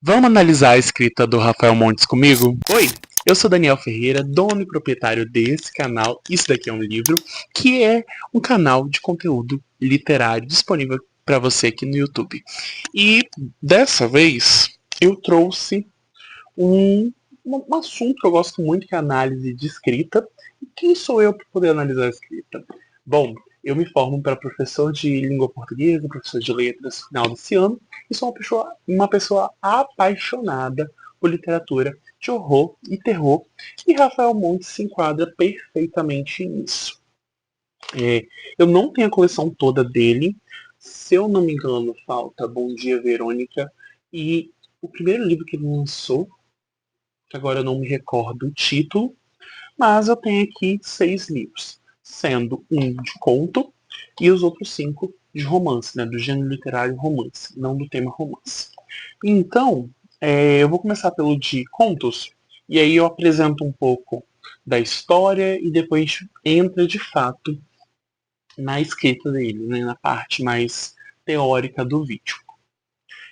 Vamos analisar a escrita do Rafael Montes comigo? Oi, eu sou Daniel Ferreira, dono e proprietário desse canal. Isso daqui é um livro, que é um canal de conteúdo literário disponível para você aqui no YouTube. E dessa vez eu trouxe um assunto que eu gosto muito, que é a análise de escrita. E quem sou eu para poder analisar a escrita? Bom, eu me formo para professor de língua portuguesa, professor de letras no final desse ano, e sou uma pessoa apaixonada por literatura de horror e terror, e Rafael Montes se enquadra perfeitamente nisso. Eu não tenho a coleção toda dele, se eu não me engano, falta Bom Dia Verônica, e o primeiro livro que ele lançou, que agora eu não me recordo o título, mas eu tenho aqui 6 livros, sendo um de conto e os outros 5 de romance, né, do gênero literário romance, não do tema romance. Então, eu vou começar pelo de contos, e aí eu apresento um pouco da história e depois entra de fato na escrita dele, né, na parte mais teórica do vídeo.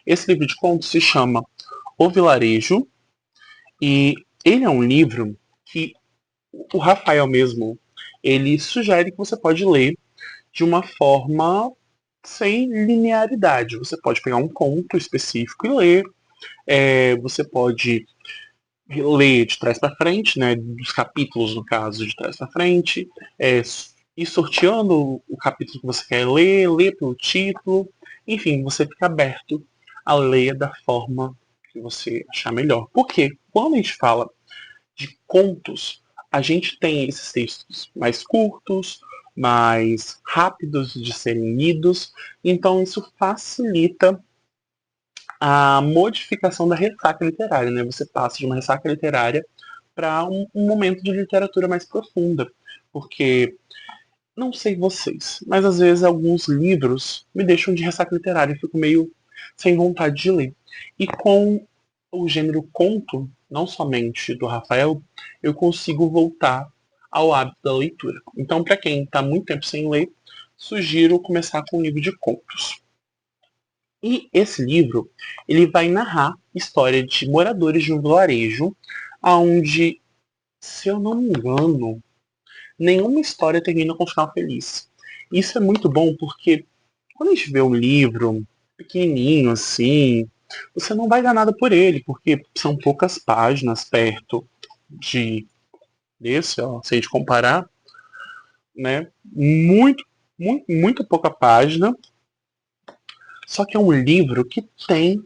Esse livro de contos se chama O Vilarejo, e ele é um livro que o Rafael mesmo, ele sugere que você pode ler de uma forma sem linearidade. Você pode pegar um conto específico e ler. Você pode ler de trás para frente, né, dos capítulos, no caso, de trás para frente. Ir sorteando o capítulo que você quer ler pelo título. Enfim, você fica aberto a ler da forma que você achar melhor. Porque quando a gente fala de contos, a gente tem esses textos mais curtos, mais rápidos de serem lidos, então isso facilita a modificação da ressaca literária, né? Você passa de uma ressaca literária para um momento de literatura mais profunda, porque não sei vocês, mas às vezes alguns livros me deixam de ressaca literária e fico meio sem vontade de ler. E com o gênero conto, não somente do Rafael, eu consigo voltar ao hábito da leitura. Então, para quem está muito tempo sem ler, sugiro começar com um livro de contos. E esse livro, ele vai narrar a história de moradores de um vilarejo, onde, se eu não me engano, nenhuma história termina com um final feliz. Isso é muito bom porque quando a gente vê um livro pequenininho assim, você não vai dar nada por ele, porque são poucas páginas perto de desse, ó, se a gente comparar, né? Muito pouca página. Só que é um livro que tem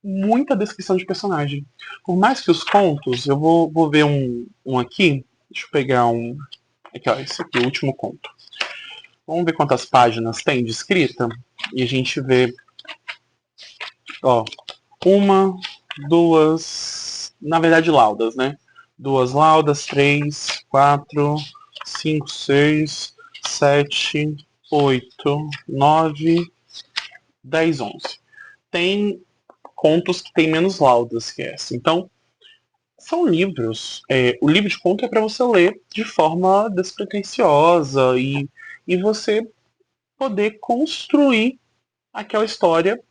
muita descrição de personagem. Por mais que os contos, eu vou ver um aqui. Deixa eu pegar um. Aqui, ó, esse aqui, o último conto. Vamos ver quantas páginas tem de escrita. E a gente vê, ó, uma, duas, na verdade, laudas, né? Duas laudas, três, quatro, cinco, seis, sete, oito, nove, 10, 11. Tem contos que tem menos laudas que essa. Então, são livros. O livro de conto é para você ler de forma despretensiosa e você poder construir aquela história.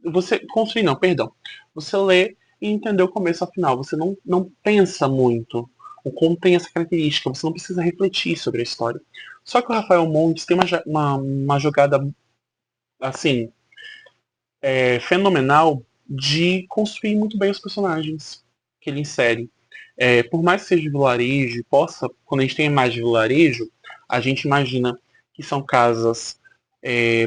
Você construir, não, perdão. Você lê e entender o começo ao final. Você não pensa muito. O conto tem essa característica. Você não precisa refletir sobre a história. Só que o Rafael Montes tem uma jogada assim fenomenal de construir muito bem os personagens que ele insere. Por mais que seja de vilarejo, quando a gente tem a imagem de vilarejo, a gente imagina que são casas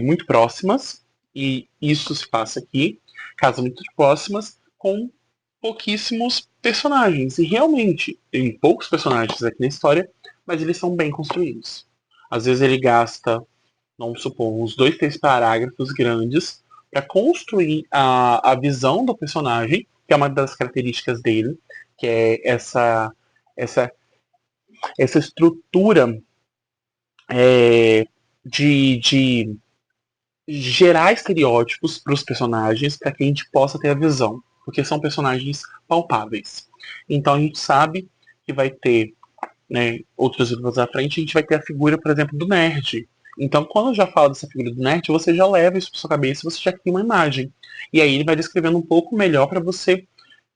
muito próximas, e isso se passa aqui, casas muito próximas, com pouquíssimos personagens. E realmente, tem poucos personagens aqui na história, mas eles são bem construídos. Às vezes ele gasta, vamos supor, uns 2, 3 parágrafos grandes para construir a visão do personagem, que é uma das características dele, que é essa, essa estrutura de gerar estereótipos para os personagens para que a gente possa ter a visão, porque são personagens palpáveis. Então a gente sabe que vai ter, né, outros livros à frente, a gente vai ter a figura, por exemplo, do nerd, Então, quando já fala dessa figura do nerd, você já leva isso para sua cabeça e você já cria uma imagem. E aí ele vai descrevendo um pouco melhor para você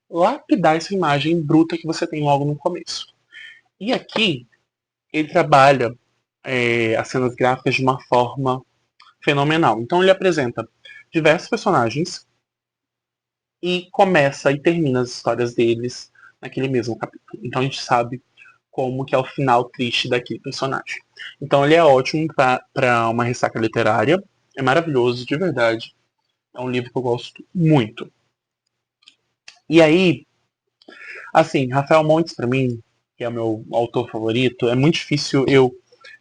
lapidar essa imagem bruta que você tem logo no começo. E aqui ele trabalha as cenas gráficas de uma forma fenomenal. Então ele apresenta diversos personagens e começa e termina as histórias deles naquele mesmo capítulo. Então a gente sabe como que é o final triste daquele personagem. Então ele é ótimo para uma ressaca literária, é maravilhoso, de verdade. É um livro que eu gosto muito. E aí, assim, Rafael Montes, para mim, que é o meu autor favorito, é muito difícil eu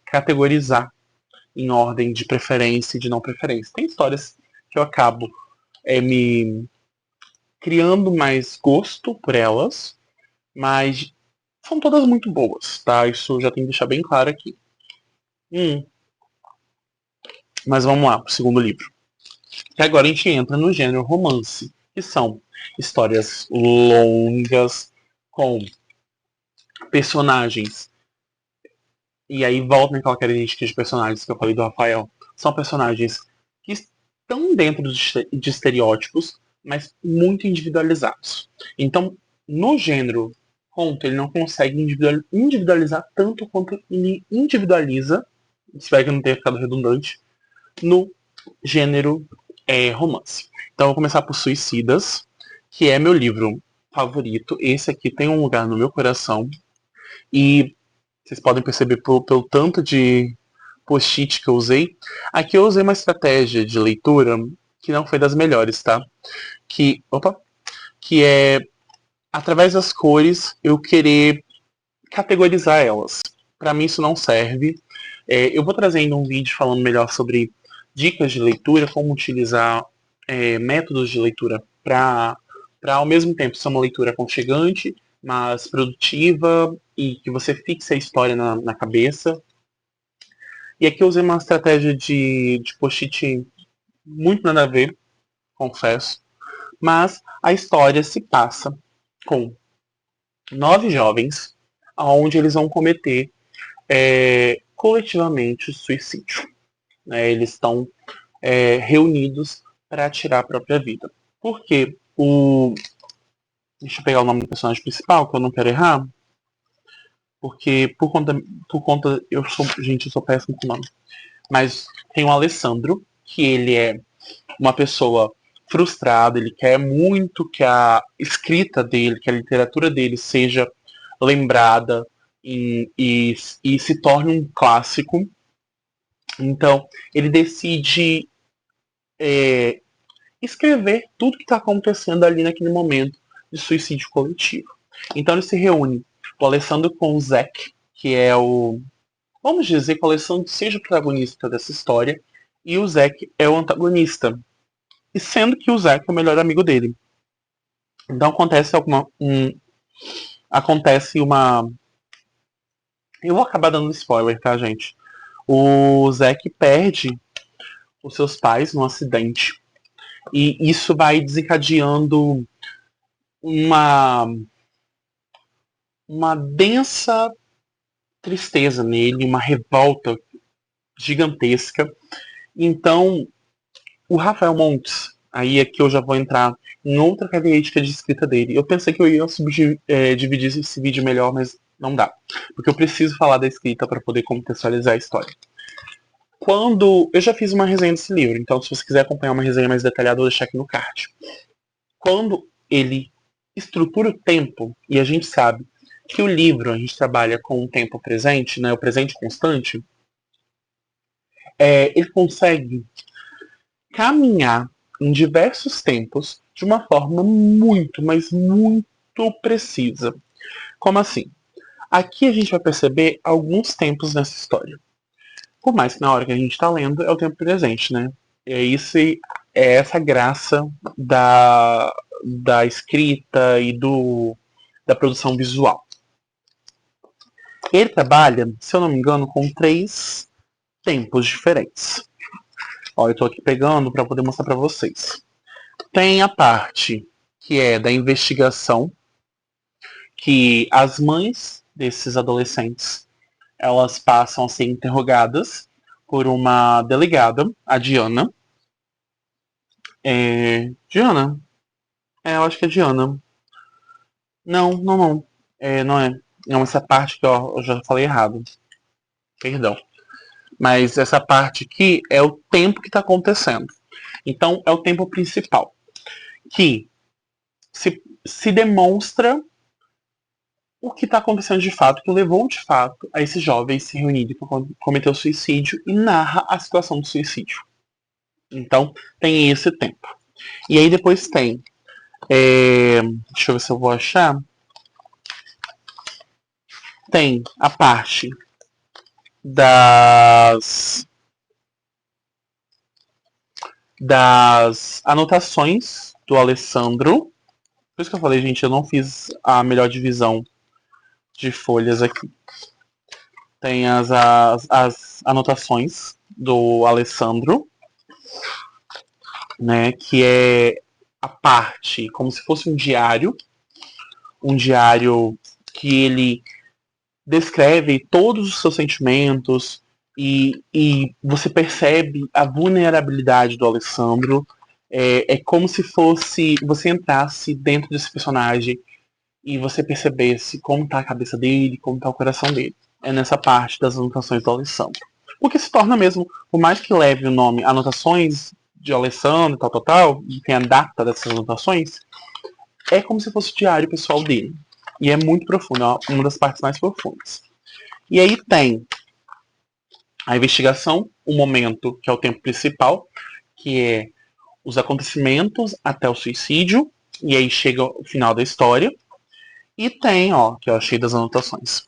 categorizar em ordem de preferência e de não preferência. Tem histórias que eu acabo me criando mais gosto por elas, mas são todas muito boas, tá? Isso já tem que deixar bem claro aqui. Mas vamos lá, pro segundo livro. Que agora a gente entra no gênero romance, que são histórias longas, com personagens. E aí volta naquela característica de personagens que eu falei do Rafael. São personagens que estão dentro de estereótipos, mas muito individualizados. Então, no gênero conto, ele não consegue individualizar tanto quanto ele individualiza, espero que não tenha ficado redundante, no gênero romance. Então, eu vou começar por Suicidas, que é meu livro favorito. Esse aqui tem um lugar no meu coração. E vocês podem perceber pelo tanto de post-it que eu usei. Aqui eu usei uma estratégia de leitura que não foi das melhores, tá? Que é, através das cores, eu querer categorizar elas. Para mim isso não serve. Eu vou trazendo um vídeo falando melhor sobre dicas de leitura, como utilizar métodos de leitura para ao mesmo tempo ser uma leitura aconchegante, mas produtiva e que você fixe a história na cabeça. E aqui eu usei uma estratégia de post-it muito nada a ver, confesso. Mas a história se passa com 9 jovens, onde eles vão cometer coletivamente suicídio. Eles estão reunidos para tirar a própria vida. Porque deixa eu pegar o nome do personagem principal, que eu não quero errar. Porque por conta gente, eu sou péssimo com nome. Mas tem o Alessandro, que ele é uma pessoa frustrada, ele quer muito que a escrita dele, que a literatura dele seja lembrada e se torne um clássico. Então, ele decide escrever tudo que está acontecendo ali naquele momento de suicídio coletivo. Então, ele se reúne, o Alessandro com o Zack, que é o. Vamos dizer que o Alessandro seja o protagonista dessa história, e o Zack é o antagonista. E sendo que o Zack é o melhor amigo dele. Então acontece uma. Eu vou acabar dando spoiler, tá, gente? O Zack perde os seus pais num acidente. E isso vai desencadeando uma, uma densa tristeza nele, uma revolta gigantesca. Então, o Rafael Montes, aí é que eu já vou entrar em outra característica de escrita dele. Eu pensei que eu ia dividir esse vídeo melhor, mas não dá. Porque eu preciso falar da escrita para poder contextualizar a história. Eu já fiz uma resenha desse livro, então se você quiser acompanhar uma resenha mais detalhada, eu vou deixar aqui no card. Quando ele estrutura o tempo, e a gente sabe que o livro a gente trabalha com o tempo presente, né, o presente constante, ele consegue caminhar em diversos tempos de uma forma muito, mas muito precisa. Como assim? Aqui a gente vai perceber alguns tempos nessa história. Por mais que na hora que a gente está lendo é o tempo presente, né? É essa graça da escrita e da produção visual. Ele trabalha, se eu não me engano, com 3 tempos diferentes. Ó, eu estou aqui pegando para poder mostrar para vocês. Tem a parte que é da investigação, que as mães desses adolescentes elas passam a ser interrogadas por uma delegada, a Diana. Diana? Eu acho que é Diana. Não, não, não. Não é. Não, essa parte que eu já falei errado. Perdão. Mas essa parte aqui é o tempo que está acontecendo. Então, é o tempo principal. Que se demonstra o que está acontecendo de fato, que levou de fato a esses jovens se reunirem para cometer o suicídio e narra a situação do suicídio. Então, tem esse tempo. E aí depois tem. Deixa eu ver se eu vou achar. Tem a parte das anotações do Alessandro. Por isso que eu falei, gente, eu não fiz a melhor divisão de folhas aqui. Tem as anotações do Alessandro, né, que é a parte como se fosse um diário que ele descreve todos os seus sentimentos e você percebe a vulnerabilidade do Alessandro. É como se fosse você entrasse dentro desse personagem e você percebesse como tá a cabeça dele, como tá o coração dele. É nessa parte das anotações do Alessandro. Porque se torna mesmo, por mais que leve o nome Anotações de Alessandro, tal, e tem a data dessas anotações, é como se fosse o diário pessoal dele. E é muito profundo, é uma das partes mais profundas. E aí tem a investigação, o momento que é o tempo principal, que é os acontecimentos até o suicídio, e aí chega o final da história. E tem, ó, que eu achei das anotações.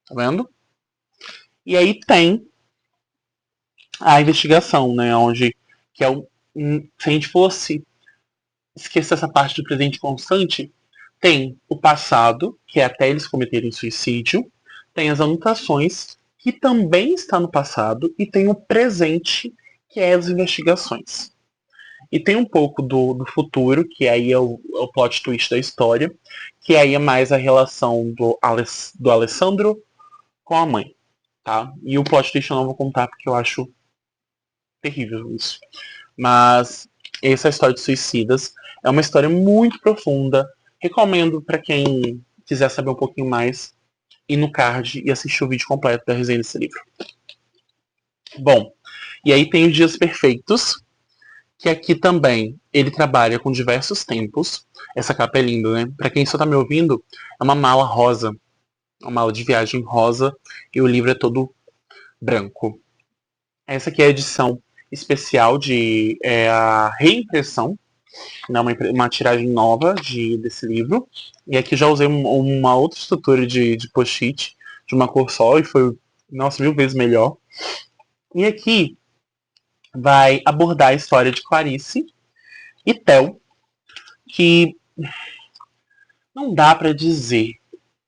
Tá vendo? E aí tem a investigação, né? Onde que é se a gente fosse esquecer essa parte do presente constante, tem o passado, que é até eles cometerem suicídio, tem as anotações, que também está no passado, e tem o presente, que é as investigações. E tem um pouco do futuro, que aí é o plot twist da história, que aí é mais a relação do Alessandro com a mãe, tá? E o plot twist eu não vou contar porque eu acho terrível isso. Mas essa é a história de Suicidas. É uma história muito profunda. Recomendo para quem quiser saber um pouquinho mais ir no card e assistir o vídeo completo da resenha desse livro. Bom, e aí tem os Dias Perfeitos, que aqui também ele trabalha com diversos tempos. Essa capa é linda, né? Para quem só tá me ouvindo, é uma mala rosa, uma mala de viagem rosa, e o livro é todo branco. Essa aqui é a edição especial a reimpressão, né, uma tiragem nova desse livro. E aqui já usei uma outra estrutura de post-it, de uma cor só, e foi, nossa, 1000 vezes melhor. E aqui vai abordar a história de Clarice e Theo, que não dá para dizer.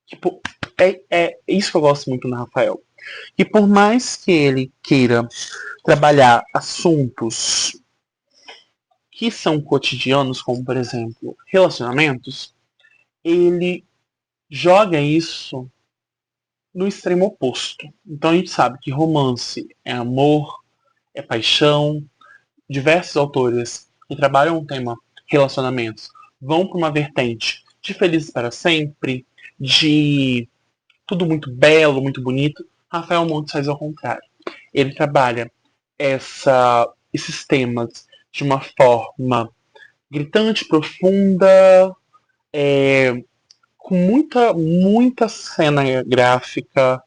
Tipo, é isso que eu gosto muito do Rafael. Que por mais que ele queira trabalhar assuntos que são cotidianos, como por exemplo relacionamentos, ele joga isso no extremo oposto. Então a gente sabe que romance é amor, é paixão. Diversos autores que trabalham o tema relacionamentos vão para uma vertente de Felizes para Sempre, de tudo muito belo, muito bonito. Rafael Montes faz ao contrário. Ele trabalha esses temas de uma forma gritante, profunda, com muita cena gráfica,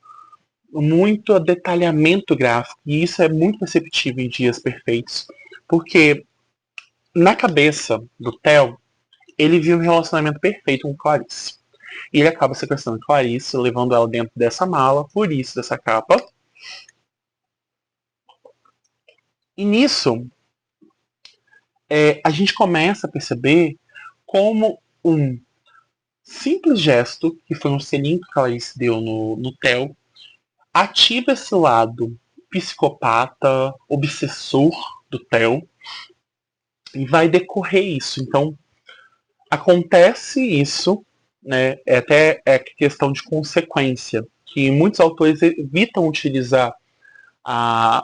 muito detalhamento gráfico, e isso é muito perceptível em Dias Perfeitos, porque na cabeça do Theo, ele viu um relacionamento perfeito com Clarice. E ele acaba sequestrando Clarice, levando ela dentro dessa mala, por isso dessa capa. E nisso, a gente começa a perceber como um simples gesto, que foi um selinho que Clarice deu no Theo, ativa esse lado psicopata, obsessor do Theo, e vai decorrer isso. Então, acontece isso, né? Até questão de consequência, que muitos autores evitam utilizar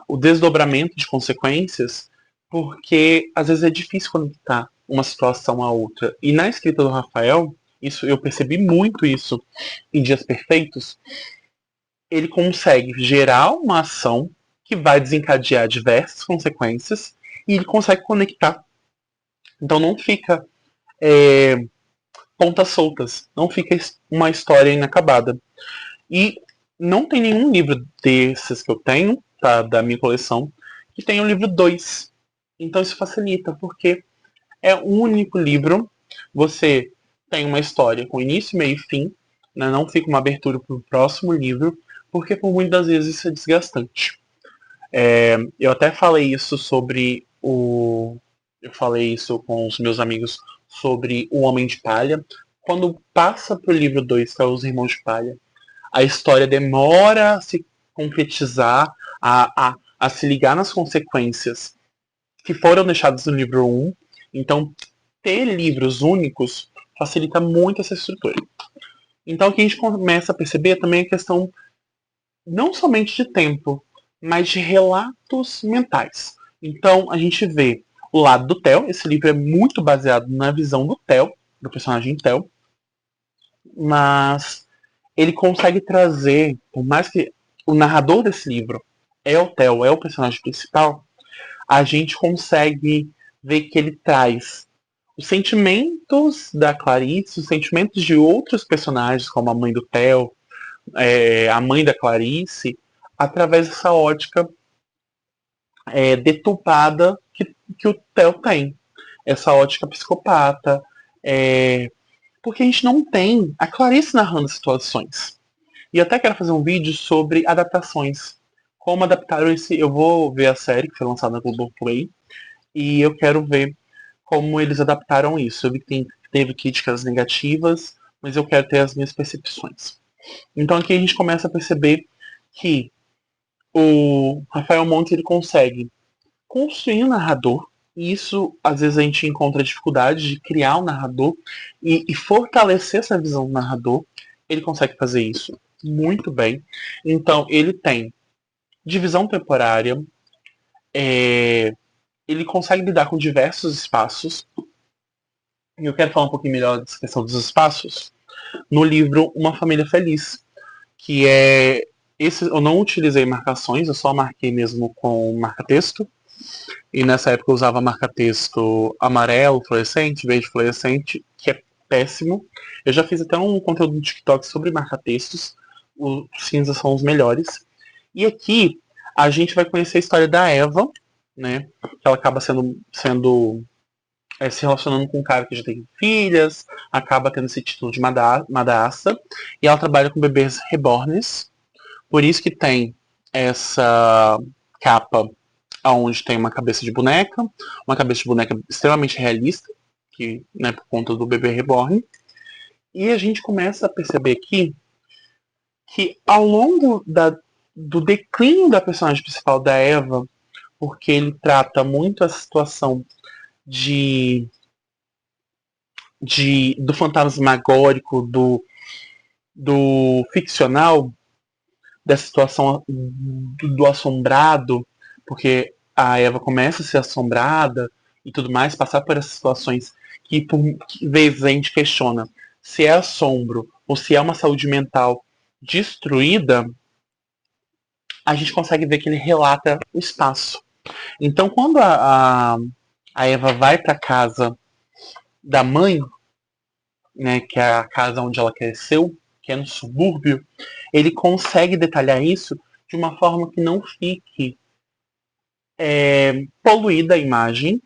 o desdobramento de consequências, porque às vezes é difícil conectar uma situação a outra. E na escrita do Rafael, isso eu percebi muito isso em Dias Perfeitos, ele consegue gerar uma ação que vai desencadear diversas consequências e ele consegue conectar. Então não fica pontas soltas, não fica uma história inacabada. E não tem nenhum livro desses que eu tenho, tá, da minha coleção, que tenha o livro 2. Então isso facilita, porque é um único livro, você tem uma história com início, meio e fim, né? Não fica uma abertura para o próximo livro, porque por muitas vezes isso é desgastante. Eu até falei isso sobre o. Eu falei isso com os meus amigos sobre O Homem de Palha. Quando passa pro livro 2, que é Os Irmãos de Palha, a história demora a se concretizar, a se ligar nas consequências que foram deixadas no livro 1. Então, ter livros únicos facilita muito essa estrutura. Então, o que a gente começa a perceber também é a questão não somente de tempo, mas de relatos mentais. Então, a gente vê o lado do Theo. Esse livro é muito baseado na visão do Theo, do personagem Theo, mas ele consegue trazer, por mais que o narrador desse livro é o Theo, é o personagem principal, a gente consegue ver que ele traz os sentimentos da Clarice, os sentimentos de outros personagens, como a mãe do Theo, a mãe da Clarice, através dessa ótica deturpada que o Theo tem. Essa ótica psicopata. Porque a gente não tem a Clarice narrando situações. E eu até quero fazer um vídeo sobre adaptações. Como adaptaram esse. Eu vou ver a série que foi lançada na Globoplay. E eu quero ver como eles adaptaram isso. Eu vi que teve críticas negativas, mas eu quero ter as minhas percepções. Então aqui a gente começa a perceber que o Rafael Montes ele consegue construir um narrador, e isso às vezes a gente encontra dificuldade de criar um narrador e fortalecer essa visão do narrador. Ele consegue fazer isso muito bem. Então ele tem divisão temporária, ele consegue lidar com diversos espaços. E eu quero falar um pouquinho melhor dessa questão dos espaços no livro Uma Família Feliz, que é esse. Eu não utilizei marcações, eu só marquei mesmo com marca-texto. E nessa época eu usava marca-texto amarelo, fluorescente, verde fluorescente, que é péssimo. Eu já fiz até um conteúdo no TikTok sobre marca-textos. Os cinzas são os melhores. E aqui a gente vai conhecer a história da Eva, né? Que ela acaba sendo se relacionando com um cara que já tem filhas, acaba tendo esse título de madrasta, e ela trabalha com bebês reborns. Por isso que tem essa capa onde tem uma cabeça de boneca, uma cabeça de boneca extremamente realista, que, né, por conta do bebê reborn. E a gente começa a perceber aqui que ao longo do declínio da personagem principal da Eva, porque ele trata muito a situação do fantasmagórico, do ficcional, da situação do assombrado, porque a Eva começa a ser assombrada e tudo mais, passar por essas situações que por vezes a gente questiona se é assombro ou se é uma saúde mental destruída, a gente consegue ver que ele relata o espaço. Então, quando a Eva vai para casa da mãe, né, que é a casa onde ela cresceu, que é no subúrbio, ele consegue detalhar isso de uma forma que não fique poluída a imagem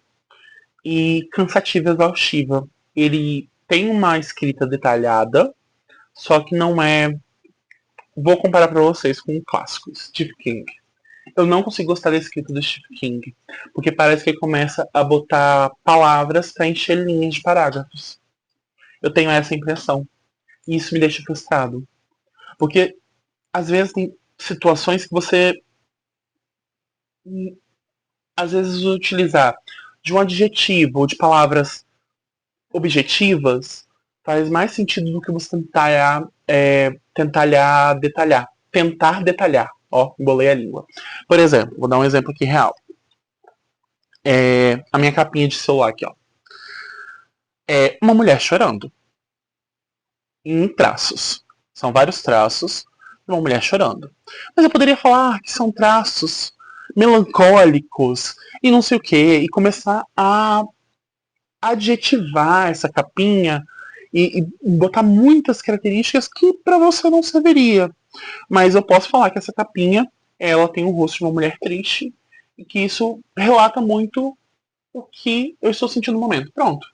e cansativa e exaustiva. Ele tem uma escrita detalhada, só que não é. Vou comparar para vocês com um clássico, Stephen King. Eu não consigo gostar da escrita do Stephen King, porque parece que ele começa a botar palavras para encher linhas de parágrafos. Eu tenho essa impressão. E isso me deixa frustrado. Porque às vezes tem situações que você às vezes utilizar de um adjetivo ou de palavras objetivas faz mais sentido do que você tentar detalhar. Tentar detalhar. Ó, embolei a língua. Por exemplo, vou dar um exemplo aqui real. A minha capinha de celular aqui, ó. É uma mulher chorando. Em traços. São vários traços de uma mulher chorando. Mas eu poderia falar que são traços melancólicos e não sei o que, e começar a adjetivar essa capinha e botar muitas características que para você não serviria. Mas eu posso falar que essa capinha, ela tem o rosto de uma mulher triste e que isso relata muito o que eu estou sentindo no momento. Pronto.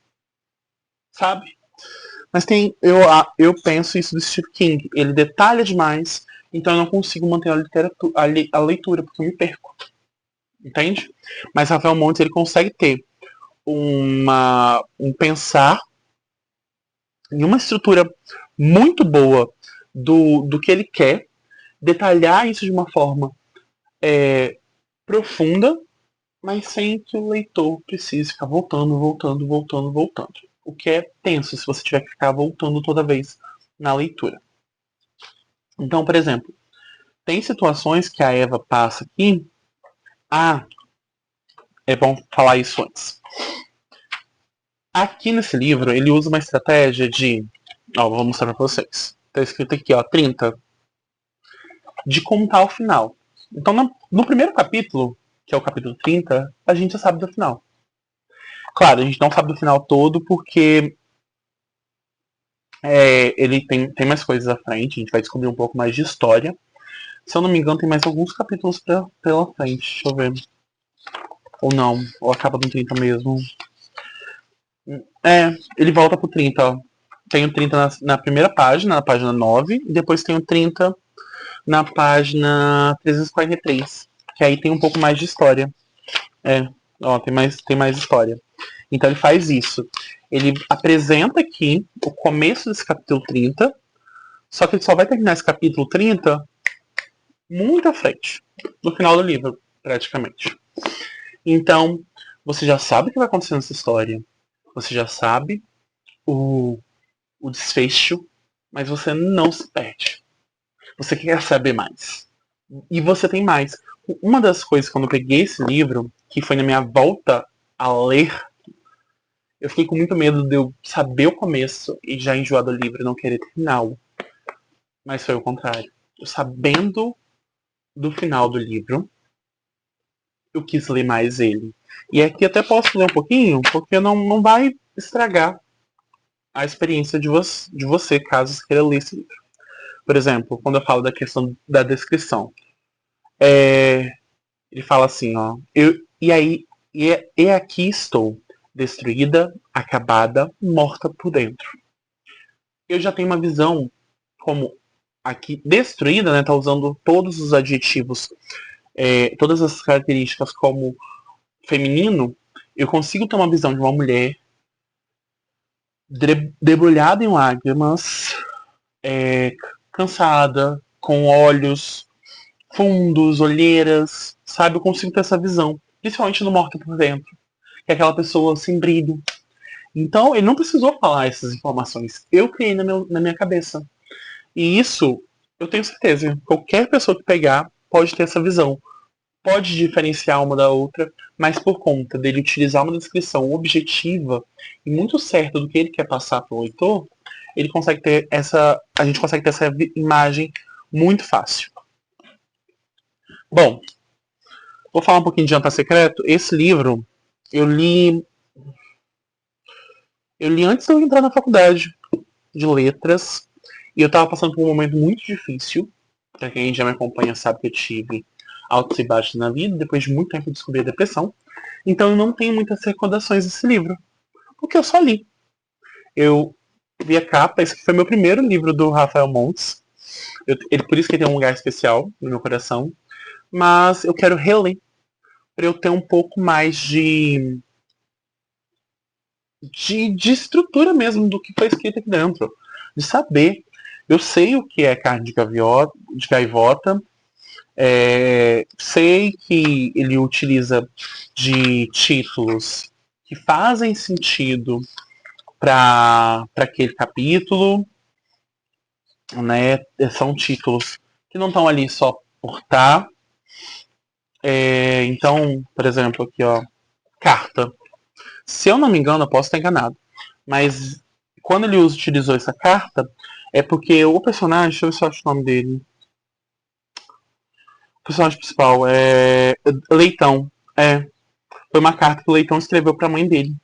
Sabe? Mas eu penso isso do Stephen King. Ele detalha demais, então eu não consigo manter a leitura, porque eu me perco. Entende? Mas Rafael Montes, ele consegue ter um pensar e uma estrutura muito boa do que ele quer, detalhar isso de uma forma profunda, mas sem que o leitor precise ficar voltando. O que é tenso se você tiver que ficar voltando toda vez na leitura. Então, por exemplo, tem situações que a Eva passa aqui. É bom falar isso antes. Aqui nesse livro, ele usa uma estratégia de... vou mostrar pra vocês. Tá escrito aqui, 30. De contar o final. Então, no primeiro capítulo, que é o capítulo 30, a gente já sabe do final. Claro, a gente não sabe do final todo, porque ele tem mais coisas à frente. A gente vai descobrir um pouco mais de história. Se eu não me engano, tem mais alguns capítulos pela frente. Deixa eu ver. Ou não. Ou acaba no 30 mesmo. Ele volta pro 30, ó. Tem o 30 na primeira página, na página 9. E depois tem o 30 na página 343. Que aí tem um pouco mais de história. Tem mais história. Então ele faz isso. Ele apresenta aqui o começo desse capítulo 30. Só que ele só vai terminar esse capítulo 30 muito à frente. No final do livro, praticamente. Então, você já sabe o que vai acontecer nessa história. Você já sabe o desfecho, mas você não se perde. Você quer saber mais. E você tem mais. Uma das coisas quando eu peguei esse livro, que foi na minha volta a ler, eu fiquei com muito medo de eu saber o começo e já enjoar do livro e não querer terminá-lo. Mas foi o contrário. Eu sabendo do final do livro, eu quis ler mais ele. E aqui até posso ler um pouquinho, porque não vai estragar a experiência de você, caso você queira ler esse livro. Por exemplo, quando eu falo da questão da descrição, ele fala assim, ó, e aqui estou, destruída, acabada, morta por dentro. Eu já tenho uma visão como aqui destruída, né? Tá usando todos os adjetivos, todas as características como feminino. Eu consigo ter uma visão de uma mulher debulhada em lágrimas, cansada, com olhos fundos, olheiras, sabe? Eu consigo ter essa visão, principalmente no Morta por Dentro, que é aquela pessoa sem brilho. Então, ele não precisou falar essas informações. Eu criei na minha cabeça. E isso, eu tenho certeza, qualquer pessoa que pegar pode ter essa visão. Pode diferenciar uma da outra, mas por conta dele utilizar uma descrição objetiva e muito certa do que ele quer passar para o leitor, ele consegue ter a gente consegue ter essa imagem muito fácil. Bom, vou falar um pouquinho de Jantar Secreto. Esse livro eu li antes de eu entrar na faculdade de letras e eu estava passando por um momento muito difícil. Para quem já me acompanha sabe que eu tive altos e baixos na vida. Depois de muito tempo eu descobri a depressão. Então eu não tenho muitas recordações desse livro, porque eu só li. Eu vi a capa, esse foi meu primeiro livro do Rafael Montes. Por isso que ele tem um lugar especial no meu coração. Mas eu quero reler para eu ter um pouco mais de estrutura mesmo do que foi escrito aqui dentro. De saber. Eu sei o que é carne de gaivota. Sei que ele utiliza de títulos que fazem sentido para aquele capítulo, né? São títulos que não estão ali só Tá? Então, por exemplo, aqui, ó, carta. Se eu não me engano, eu posso estar enganado, mas quando ele utilizou essa carta, é porque o personagem, deixa eu ver se eu acho o nome dele. O personagem principal é Leitão. Foi uma carta que o Leitão escreveu pra mãe dele.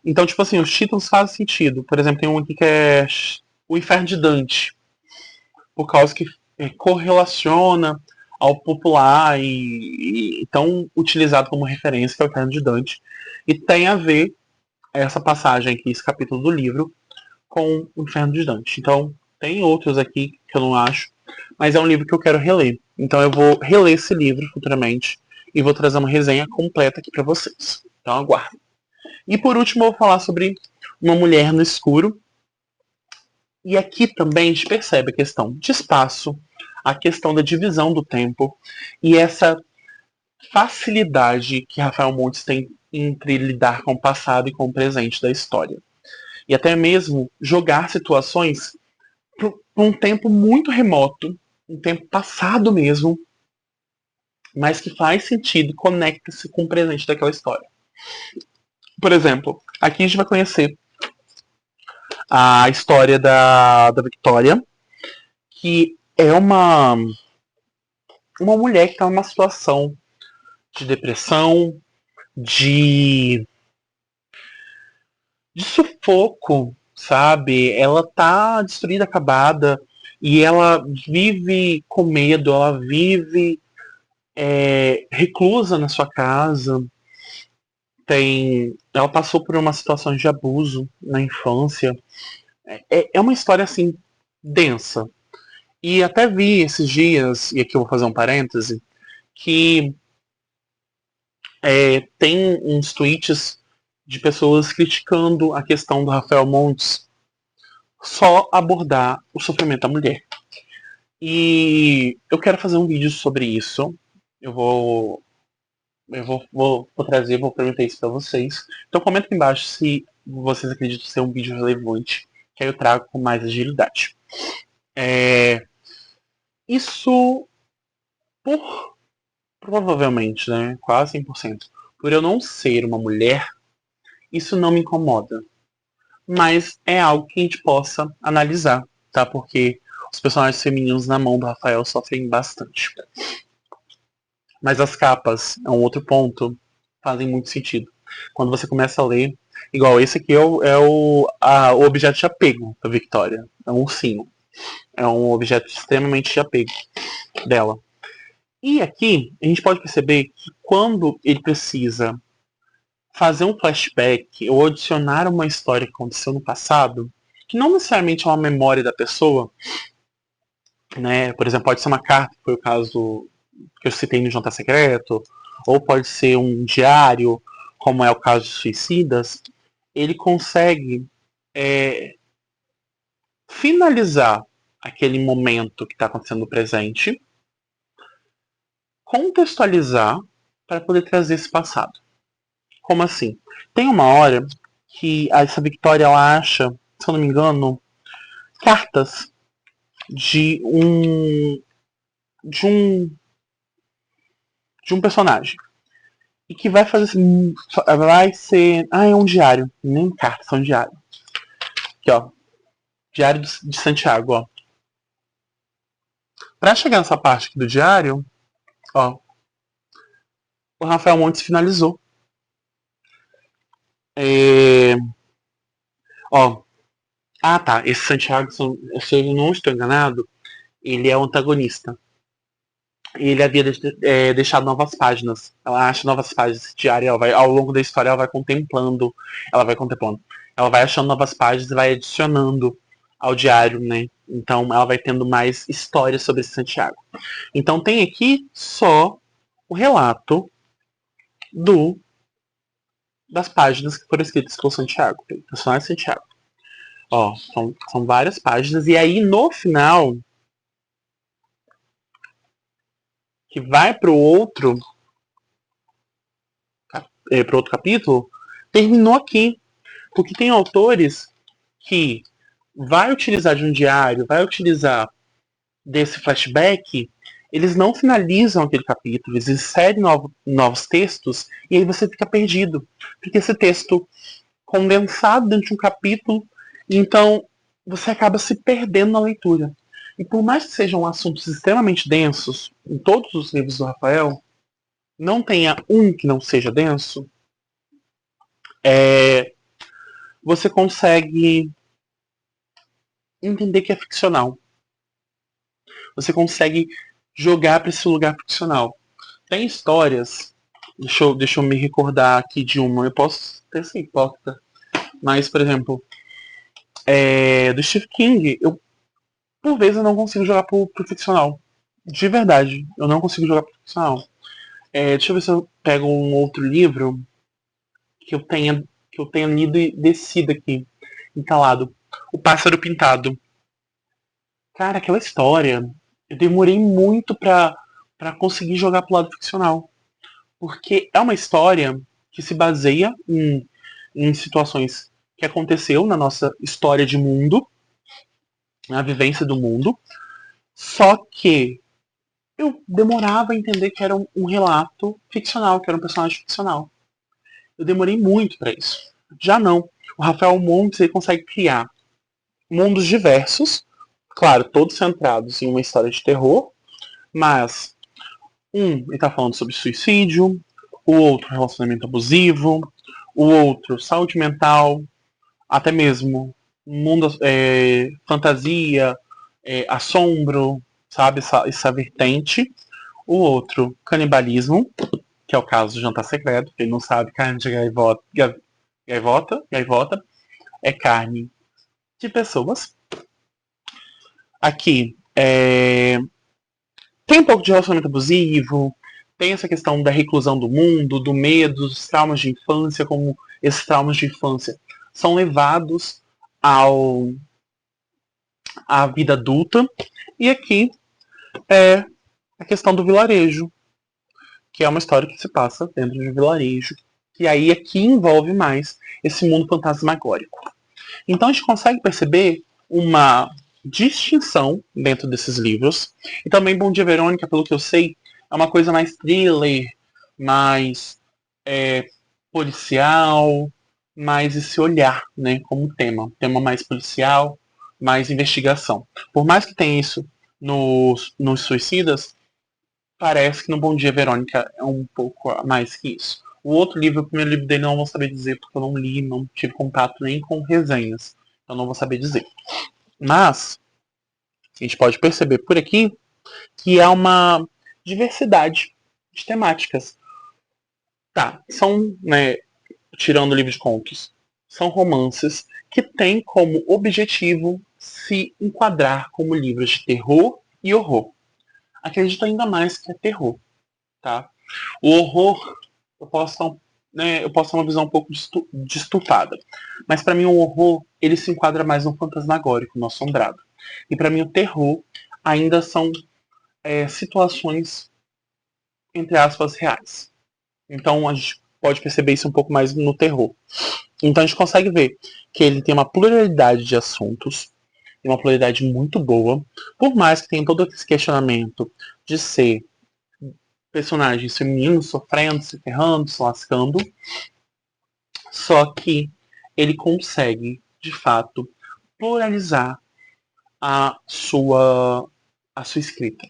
Então, tipo assim, os títulos fazem sentido. Por exemplo, tem um aqui que é O Inferno de Dante, por causa que correlaciona ao popular e tão utilizado como referência, que é o Inferno de Dante. E tem a ver essa passagem aqui, esse capítulo do livro, com o Inferno de Dante. Então, tem outros aqui que eu não acho, mas é um livro que eu quero reler. Então, eu vou reler esse livro futuramente e vou trazer uma resenha completa aqui para vocês. Então, aguardo. E por último, eu vou falar sobre Uma Mulher no Escuro. E aqui também a gente percebe a questão de espaço, a questão da divisão do tempo e essa facilidade que Rafael Montes tem entre lidar com o passado e com o presente da história. E até mesmo jogar situações por um tempo muito remoto, um tempo passado mesmo, mas que faz sentido e conecta-se com o presente daquela história. Por exemplo, aqui a gente vai conhecer a história da Victoria, que é uma mulher que está numa situação de depressão, de, de sufoco, sabe? Ela tá destruída, acabada, e ela vive com medo, ela vive reclusa na sua casa. Ela passou por uma situação de abuso na infância. É uma história assim densa. E até vi esses dias, e aqui eu vou fazer um parêntese, que tem uns tweets de pessoas criticando a questão do Rafael Montes só abordar o sofrimento da mulher. E eu quero fazer um vídeo sobre isso. Eu vou trazer, vou perguntar isso para vocês. Então comenta aqui embaixo se vocês acreditam ser um vídeo relevante, que aí eu trago com mais agilidade. Isso provavelmente, né, quase 100%, por eu não ser uma mulher, isso não me incomoda. Mas é algo que a gente possa analisar, tá? Porque os personagens femininos na mão do Rafael sofrem bastante. Mas as capas, é um outro ponto, fazem muito sentido. Quando você começa a ler, igual esse aqui o objeto de apego da Victoria. É um ursinho. É um objeto extremamente de apego dela. E aqui, a gente pode perceber que quando ele precisa fazer um flashback ou adicionar uma história que aconteceu no passado, que não necessariamente é uma memória da pessoa, né? Por exemplo, pode ser uma carta, que foi o caso que eu citei no Jantar Secreto, ou pode ser um diário, como é o caso de Suicidas, ele consegue finalizar aquele momento que está acontecendo no presente, contextualizar para poder trazer esse passado. Como assim? Tem uma hora que essa Victoria ela acha, se eu não me engano, cartas de um de um de um personagem e que vai fazer assim, vai ser, é um diário, nem carta, são diário. Aqui, ó, Diário de Santiago, ó. Para chegar nessa parte aqui do diário, ó, o Rafael Montes finalizou. É... Ó, tá, esse Santiago, se eu não estou enganado, ele é o antagonista. Ele havia deixado novas páginas. Ela acha novas páginas desse diário. Ela vai, ao longo da história, ela vai contemplando. Ela vai achando novas páginas e vai adicionando ao diário, né? Então, ela vai tendo mais histórias sobre esse Santiago. Então, tem aqui só o relato das páginas que foram escritas pelo Santiago, pelo personagem Santiago. Ó, são várias páginas. E aí, no final, que vai pro outro capítulo, terminou aqui. Porque tem autores que vai utilizar de um diário, vai utilizar desse flashback Eles não finalizam aquele capítulo, eles inserem novos textos e aí você fica perdido. Porque esse texto condensado dentro de um capítulo, então você acaba se perdendo na leitura. E por mais que sejam assuntos extremamente densos, em todos os livros do Rafael, não tenha um que não seja denso, você consegue entender que é ficcional. Você consegue jogar para esse lugar ficcional. Tem histórias, deixa eu me recordar aqui de uma, eu posso ter ser hipócrita, mas, por exemplo, do Stephen King, por vezes eu não consigo jogar pro ficcional. De verdade, eu não consigo jogar pro ficcional. Deixa eu ver se eu pego um outro livro que eu tenha lido e descido aqui, entalado. O Pássaro Pintado. Cara, aquela história, eu demorei muito pra conseguir jogar pro lado ficcional. Porque é uma história que se baseia em situações que aconteceu na nossa história de mundo, na vivência do mundo, só que eu demorava a entender que era um relato ficcional, que era um personagem ficcional. Eu demorei muito para isso. Já não. O Rafael Montes ele consegue criar mundos diversos, claro, todos centrados em uma história de terror, mas ele está falando sobre suicídio, o outro relacionamento abusivo, o outro saúde mental, até mesmo mundo, fantasia, assombro, sabe, essa vertente. O outro, canibalismo, que é o caso do Jantar Secreto, quem não sabe, carne de gaivota é carne de pessoas. Aqui, tem um pouco de relacionamento abusivo, tem essa questão da reclusão do mundo, do medo, dos traumas de infância, como esses traumas de infância são levados à vida adulta. E aqui é a questão do vilarejo, que é uma história que se passa dentro de um vilarejo. E aí aqui envolve mais esse mundo fantasmagórico. Então a gente consegue perceber uma distinção dentro desses livros. E também Bom Dia Verônica, pelo que eu sei, é uma coisa mais thriller, mais policial, mais esse olhar, né, como tema mais policial, mais investigação. Por mais que tenha isso nos Suicidas, parece que no Bom Dia Verônica é um pouco mais que isso. O outro livro, o primeiro livro dele, não vou saber dizer, porque eu não li, não tive contato nem com resenhas. Então não vou saber dizer. Mas, a gente pode perceber por aqui que há uma diversidade de temáticas. Tá, são, né, tirando o livro de contos, são romances que têm como objetivo se enquadrar como livros de terror e horror. Acredito ainda mais que é terror, tá? O horror, eu posso ter uma visão um pouco distorcida. Mas para mim o horror, ele se enquadra mais no fantasmagórico, no assombrado. E para mim o terror ainda são situações, entre aspas, reais. Então a gente pode perceber isso um pouco mais no terror. Então a gente consegue ver que ele tem uma pluralidade de assuntos, uma pluralidade muito boa, por mais que tenha todo esse questionamento de ser personagens femininos sofrendo, se ferrando, se lascando, só que ele consegue, de fato, pluralizar a sua, a sua escrita.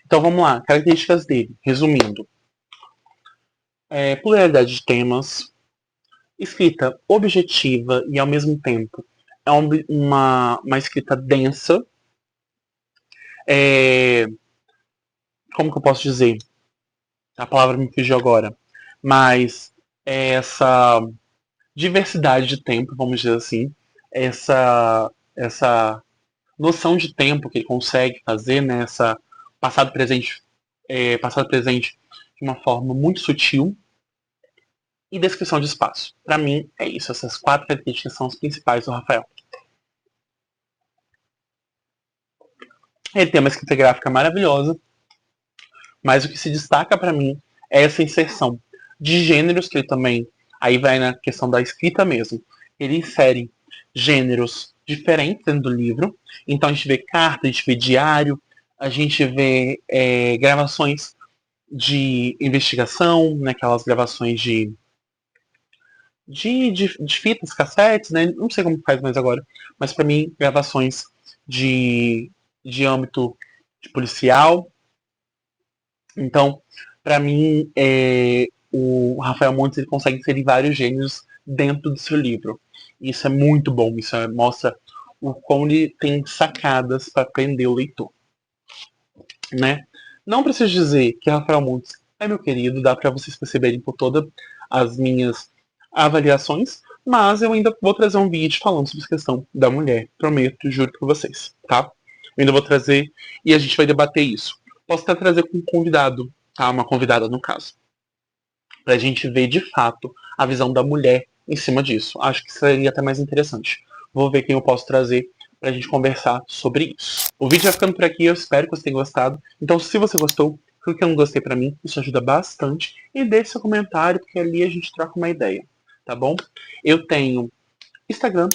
Então vamos lá, características dele, resumindo. Pluralidade de temas, escrita objetiva e ao mesmo tempo é uma escrita densa. Como que eu posso dizer? A palavra me fugiu agora. Mas essa diversidade de tempo, vamos dizer assim, essa noção de tempo que ele consegue fazer, né, essa passado presente de uma forma muito sutil, e descrição de espaço. Para mim é isso, essas 4 características são as principais do Rafael. Ele tem uma escrita gráfica maravilhosa, mas o que se destaca para mim é essa inserção de gêneros que ele também, aí vai na questão da escrita mesmo, ele insere gêneros diferentes dentro do livro. Então a gente vê carta, a gente vê diário, A gente vê gravações de investigação, né, aquelas gravações de fitas, cassetes, né? Não sei como faz mais agora, mas para mim, gravações de, de âmbito de policial. Então, para mim, o Rafael Montes ele consegue inserir vários gêneros dentro do seu livro. Isso é muito bom, mostra o como ele tem sacadas para prender o leitor, né? Não preciso dizer que Rafael Montes é meu querido, dá para vocês perceberem por todas as minhas avaliações, mas eu ainda vou trazer um vídeo falando sobre a questão da mulher, prometo, juro para vocês, tá? Eu ainda vou trazer e a gente vai debater isso. Posso até trazer com um convidado, tá? Uma convidada no caso, para a gente ver de fato a visão da mulher em cima disso. Acho que seria até mais interessante. Vou ver quem eu posso trazer para a gente conversar sobre isso. O vídeo vai ficando por aqui, eu espero que você tenha gostado. Então, se você gostou, clique no gostei para mim, isso ajuda bastante. E deixe seu comentário, porque ali a gente troca uma ideia, tá bom? Eu tenho Instagram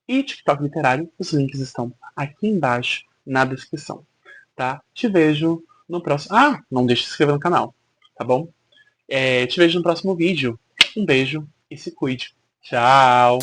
e TikTok literário, os links estão aqui embaixo na descrição, tá? Te vejo no próximo. Ah, não deixe de se inscrever no canal, tá bom? Te vejo no próximo vídeo. Um beijo e se cuide. Tchau!